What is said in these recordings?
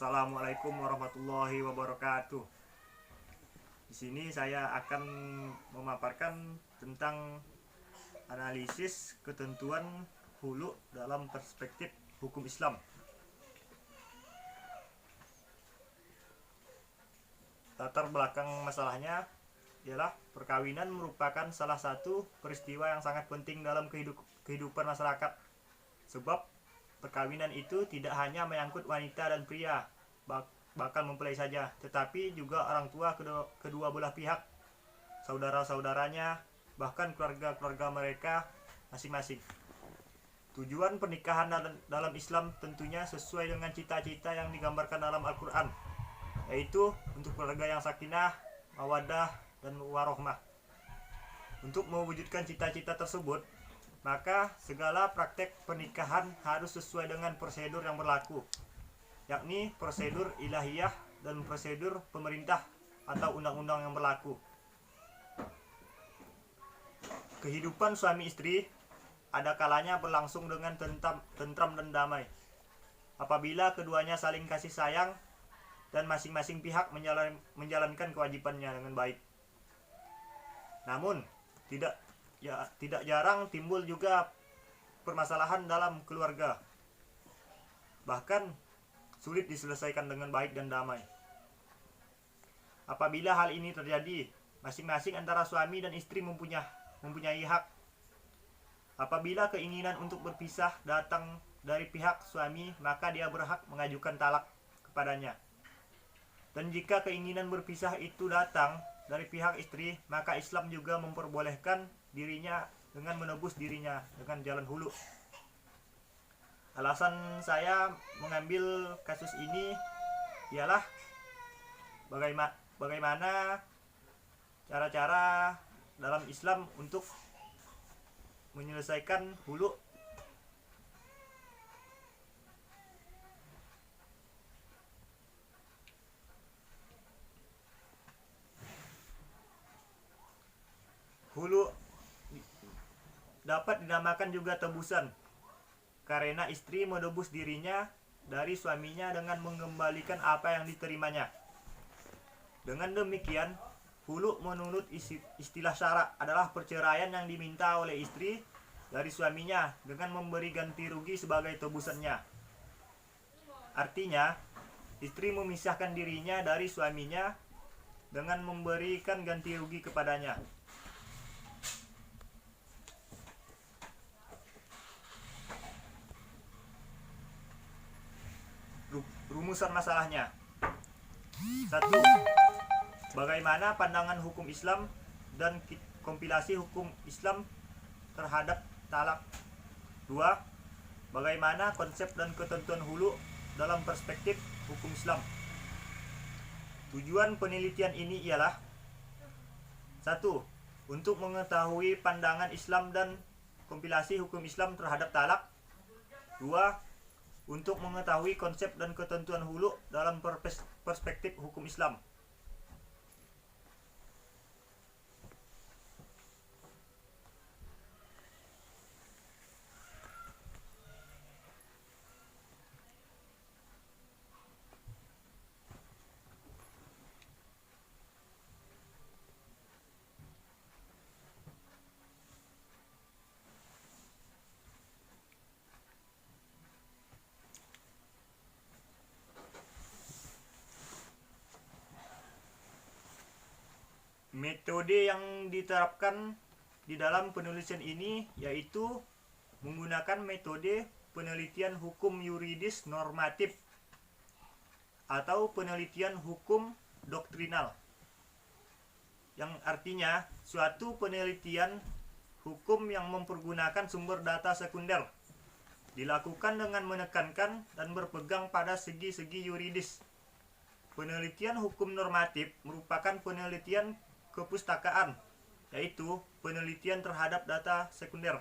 Assalamualaikum warahmatullahi wabarakatuh. Di sini saya akan memaparkan tentang analisis ketentuan hulu dalam perspektif hukum Islam. Latar belakang masalahnya ialah perkawinan merupakan salah satu peristiwa yang sangat penting dalam kehidupan masyarakat. Sebab perkawinan itu tidak hanya menyangkut wanita dan pria bakal mempelai saja, tetapi juga orang tua kedua belah pihak, saudara-saudaranya, bahkan keluarga-keluarga mereka masing-masing. Tujuan pernikahan dalam Islam tentunya sesuai dengan cita-cita yang digambarkan dalam Al-Quran, yaitu untuk keluarga yang sakinah, mawaddah, dan warohmah. Untuk mewujudkan cita-cita tersebut, maka segala praktek pernikahan harus sesuai dengan prosedur yang berlaku, yakni prosedur ilahiyah dan prosedur pemerintah atau undang-undang yang berlaku. Kehidupan suami istri ada kalanya berlangsung dengan tentram dan damai apabila keduanya saling kasih sayang dan masing-masing pihak menjalankan kewajibannya dengan baik. Namun tidak jarang timbul juga permasalahan dalam keluarga, bahkan sulit diselesaikan dengan baik dan damai. Apabila hal ini terjadi, masing-masing antara suami dan istri mempunyai hak. Apabila keinginan untuk berpisah datang dari pihak suami, maka dia berhak mengajukan talak kepadanya. Dan jika keinginan berpisah itu datang dari pihak istri, maka Islam juga memperbolehkan dirinya dengan menebus dirinya dengan jalan hulu. Alasan saya mengambil kasus ini ialah bagaimana cara-cara dalam Islam untuk menyelesaikan hulu. Hulu dapat dinamakan juga tebusan, karena istri menebus dirinya dari suaminya dengan mengembalikan apa yang diterimanya. Dengan demikian, hulu menurut istilah syara adalah perceraian yang diminta oleh istri dari suaminya dengan memberi ganti rugi sebagai tebusannya. Artinya, istri memisahkan dirinya dari suaminya dengan memberikan ganti rugi kepadanya. Rumusan masalahnya. 1. Bagaimana pandangan hukum Islam dan kompilasi hukum Islam terhadap talak. 2. Bagaimana konsep dan ketentuan hulu dalam perspektif hukum Islam. Tujuan penelitian ini ialah 1. Untuk mengetahui pandangan Islam dan kompilasi hukum Islam terhadap talak. 2. Untuk mengetahui konsep dan ketentuan hulu dalam perspektif hukum Islam. Metode yang diterapkan di dalam penelitian ini yaitu menggunakan metode penelitian hukum yuridis normatif atau penelitian hukum doktrinal, yang artinya suatu penelitian hukum yang mempergunakan sumber data sekunder dilakukan dengan menekankan dan berpegang pada segi-segi yuridis. Penelitian hukum normatif merupakan penelitian kepustakaan, yaitu penelitian terhadap data sekunder.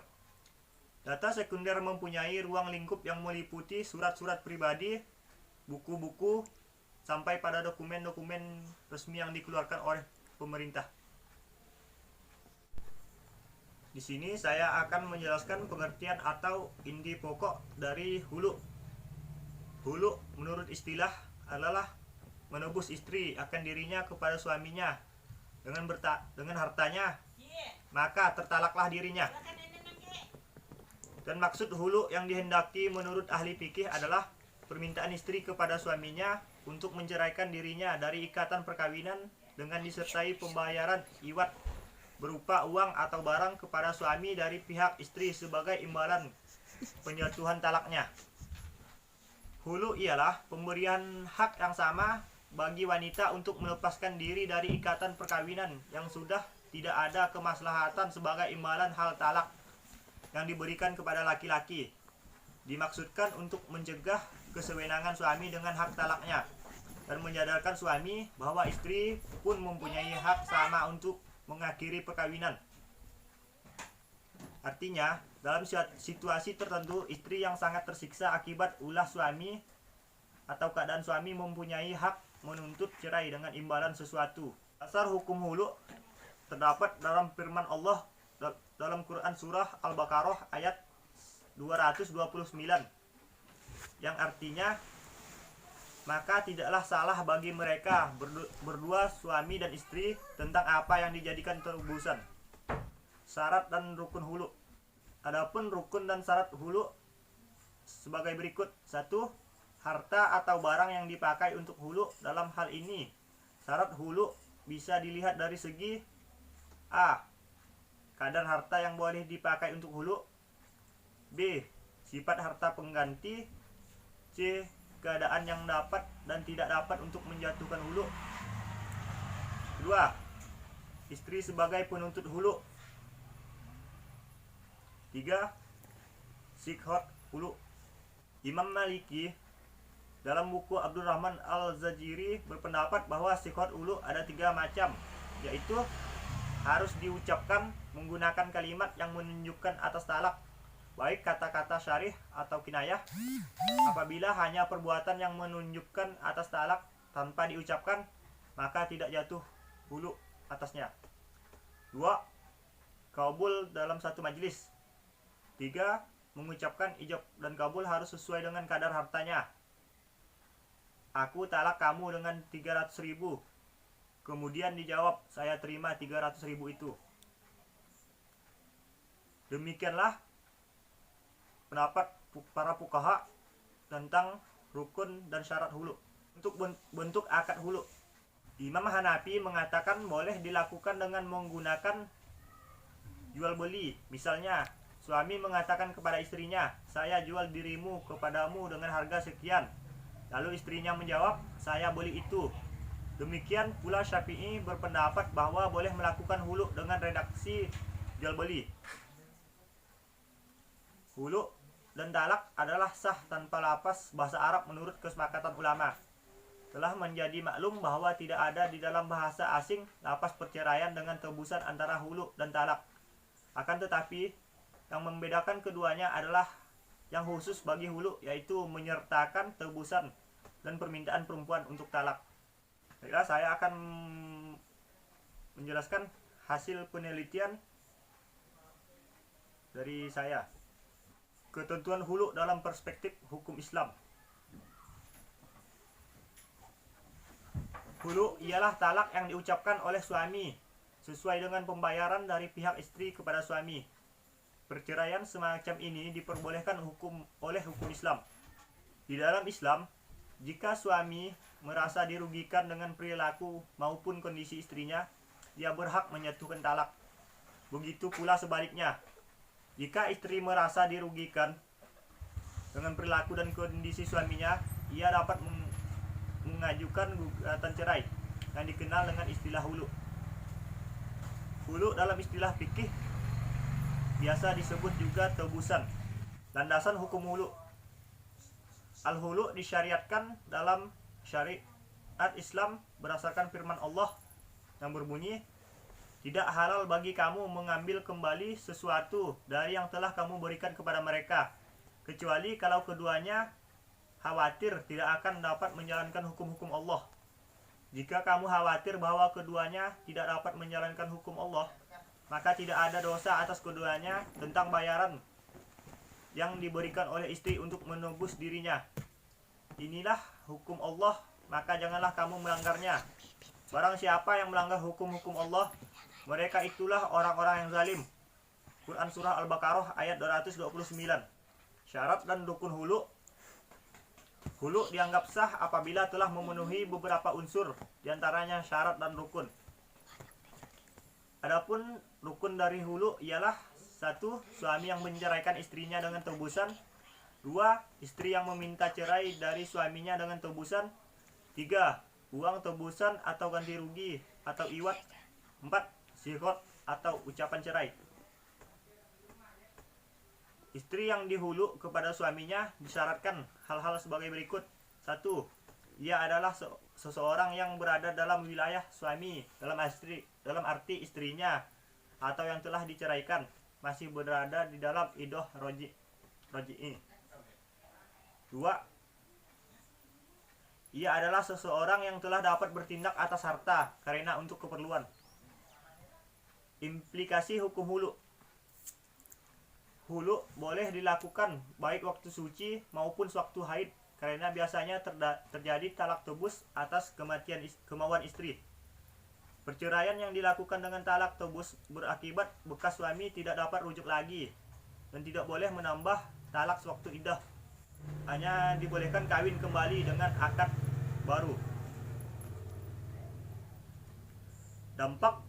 Data sekunder mempunyai ruang lingkup yang meliputi surat-surat pribadi, buku-buku, sampai pada dokumen-dokumen resmi yang dikeluarkan oleh pemerintah. Di sini saya akan menjelaskan pengertian atau inti pokok dari hulu. Hulu menurut istilah adalah menebus istri akan dirinya kepada suaminya dengan hartanya, maka tertalaklah dirinya. Dan maksud hulu yang dihendaki menurut ahli fikih adalah permintaan istri kepada suaminya untuk menceraikan dirinya dari ikatan perkawinan dengan disertai pembayaran iwat berupa uang atau barang kepada suami dari pihak istri sebagai imbalan penjatuhan talaknya. Hulu ialah pemberian hak yang sama bagi wanita untuk melepaskan diri dari ikatan perkawinan yang sudah tidak ada kemaslahatan sebagai imbalan hal talak yang diberikan kepada laki-laki. Dimaksudkan untuk mencegah kesewenangan suami dengan hak talaknya dan menyadarkan suami bahwa istri pun mempunyai hak sama untuk mengakhiri perkawinan. Artinya, dalam situasi tertentu istri yang sangat tersiksa akibat ulah suami atau keadaan suami mempunyai hak menuntut cerai dengan imbalan sesuatu. Dasar hukum hulu terdapat dalam firman Allah dalam Quran surah Al-Baqarah ayat 229 yang artinya, maka tidaklah salah bagi mereka berdua suami dan istri tentang apa yang dijadikan tebusan. Syarat dan rukun hulu. Adapun rukun dan syarat hulu sebagai berikut. 1. Harta atau barang yang dipakai untuk hulu. Dalam hal ini syarat hulu bisa dilihat dari segi A. Kadar harta yang boleh dipakai untuk hulu. B. Sifat harta pengganti. C. Keadaan yang dapat dan tidak dapat untuk menjatuhkan hulu. 2. Istri sebagai penuntut hulu. 3. Sikhot hulu. Imam Maliki dalam buku Abdurrahman Al-Zajiri berpendapat bahwa sikhot hulu ada 3 macam, yaitu harus diucapkan menggunakan kalimat yang menunjukkan atas talak, baik kata-kata syarih atau kinayah. Apabila hanya perbuatan yang menunjukkan atas talak tanpa diucapkan, maka tidak jatuh hulu atasnya. 2. Kabul dalam satu majelis. 3. Mengucapkan ijab dan kabul harus sesuai dengan kadar hartanya. Aku talak kamu dengan 300.000. Kemudian dijawab, saya terima 300.000 itu. Demikianlah pendapat para fuqaha tentang rukun dan syarat hulu. Untuk bentuk akad hulu, Imam Hanafi mengatakan boleh dilakukan dengan menggunakan jual beli. Misalnya, suami mengatakan kepada istrinya, saya jual dirimu kepadamu dengan harga sekian. Lalu istrinya menjawab, saya beli itu. Demikian pula Syafi'i berpendapat bahwa boleh melakukan hulu dengan redaksi jual beli. Hulu dan talak adalah sah tanpa lapas bahasa Arab menurut kesepakatan ulama. Telah menjadi maklum bahwa tidak ada di dalam bahasa asing lapas perceraian dengan tebusan antara hulu dan talak. Akan tetapi, yang membedakan keduanya adalah yang khusus bagi hulu, yaitu menyertakan tebusan dan permintaan perempuan untuk talak. Baiklah, saya akan menjelaskan hasil penelitian dari saya. Ketentuan hulu dalam perspektif hukum Islam. Hulu ialah talak yang diucapkan oleh suami sesuai dengan pembayaran dari pihak istri kepada suami. Perceraian semacam ini diperbolehkan oleh hukum Islam. Di dalam Islam, jika suami merasa dirugikan dengan perilaku maupun kondisi istrinya, dia berhak menjatuhkan talak. Begitu pula sebaliknya. Jika istri merasa dirugikan dengan perilaku dan kondisi suaminya, ia dapat mengajukan gugatan cerai yang dikenal dengan istilah hulu. Hulu dalam istilah fikih biasa disebut juga tebusan. Landasan hukum hulu. Al-hulu disyariatkan dalam syariat Islam berdasarkan firman Allah yang berbunyi, tidak halal bagi kamu mengambil kembali sesuatu dari yang telah kamu berikan kepada mereka, kecuali kalau keduanya khawatir tidak akan dapat menjalankan hukum-hukum Allah. Jika kamu khawatir bahwa keduanya tidak dapat menjalankan hukum Allah, maka tidak ada dosa atas keduanya tentang bayaran yang diberikan oleh istri untuk menebus dirinya. Inilah hukum Allah maka janganlah kamu melanggarnya. Barang siapa yang melanggar hukum-hukum Allah, mereka itulah orang-orang yang zalim. Quran Surah Al-Baqarah ayat 229. Syarat dan rukun hulu. Hulu dianggap sah apabila telah memenuhi beberapa unsur, diantaranya syarat dan rukun. Adapun rukun dari hulu ialah: 1. Suami yang menceraikan istrinya dengan tebusan. 2. Istri yang meminta cerai dari suaminya dengan tebusan. 3. Uang tebusan atau ganti rugi atau iwat. 4. Sighot atau ucapan cerai. Istri yang dihulu kepada suaminya disyaratkan hal-hal sebagai berikut. 1. Ia adalah seseorang yang berada dalam wilayah suami, dalam arti istrinya atau yang telah diceraikan masih berada di dalam iddah roji'i. 2. Ia adalah seseorang yang telah dapat bertindak atas harta karena untuk keperluan. Implikasi hukum hulu. Hulu boleh dilakukan baik waktu suci maupun sewaktu haid, karena biasanya terjadi talak tebus atas kemauan istri. Perceraian yang dilakukan dengan talak tebus berakibat bekas suami tidak dapat rujuk lagi dan tidak boleh menambah talak sewaktu iddah. Hanya dibolehkan kawin kembali dengan akad baru. Dampak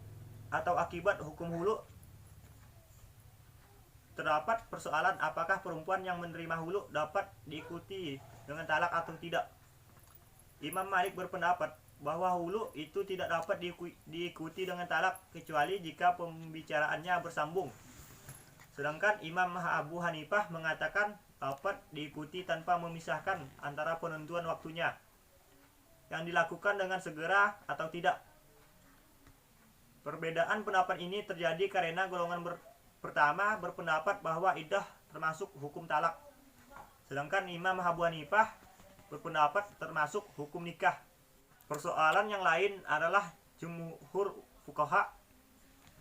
atau akibat hukum hulu. Terdapat persoalan apakah perempuan yang menerima hulu dapat diikuti dengan talak atau tidak. Imam Malik berpendapat bahwa hulu itu tidak dapat diikuti dengan talak kecuali jika pembicaraannya bersambung. Sedangkan Imam Abu Hanifah mengatakan dapat diikuti tanpa memisahkan antara penentuan waktunya, yang dilakukan dengan segera atau tidak. Perbedaan pendapat ini terjadi karena golongan pertama berpendapat bahwa iddah termasuk hukum talak, sedangkan Imam Abu Hanifah berpendapat termasuk hukum nikah. Persoalan yang lain adalah jumhur fuqaha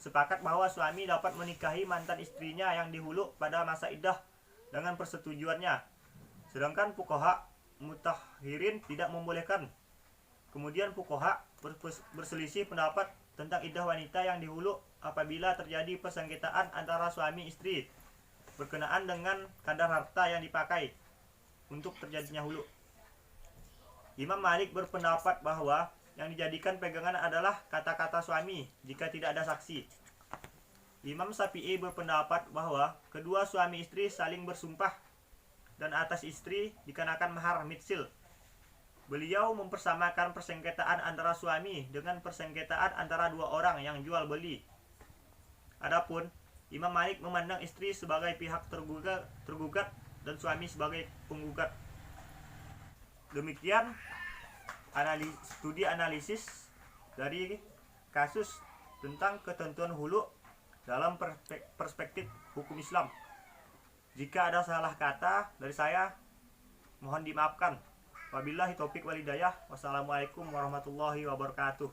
sepakat bahwa suami dapat menikahi mantan istrinya yang dihulu pada masa iddah dengan persetujuannya, sedangkan fuqaha mutahhirin tidak membolehkan. Kemudian fuqaha berselisih pendapat tentang iddah wanita yang dihulu apabila terjadi persengketaan antara suami istri berkenaan dengan kadar harta yang dipakai untuk terjadinya hulu. Imam Malik berpendapat bahwa yang dijadikan pegangan adalah kata-kata suami jika tidak ada saksi. Imam Syafi'i berpendapat bahwa kedua suami istri saling bersumpah dan atas istri dikenakan mahar mitsil. Beliau mempersamakan persengketaan antara suami dengan persengketaan antara dua orang yang jual beli. Adapun Imam Malik memandang istri sebagai pihak tergugat dan suami sebagai penggugat. Demikian studi analisis dari kasus tentang ketentuan hulu dalam perspektif hukum Islam. Jika ada salah kata dari saya, mohon dimaafkan. Wabillahi taufik wal hidayah. Wassalamualaikum warahmatullahi wabarakatuh.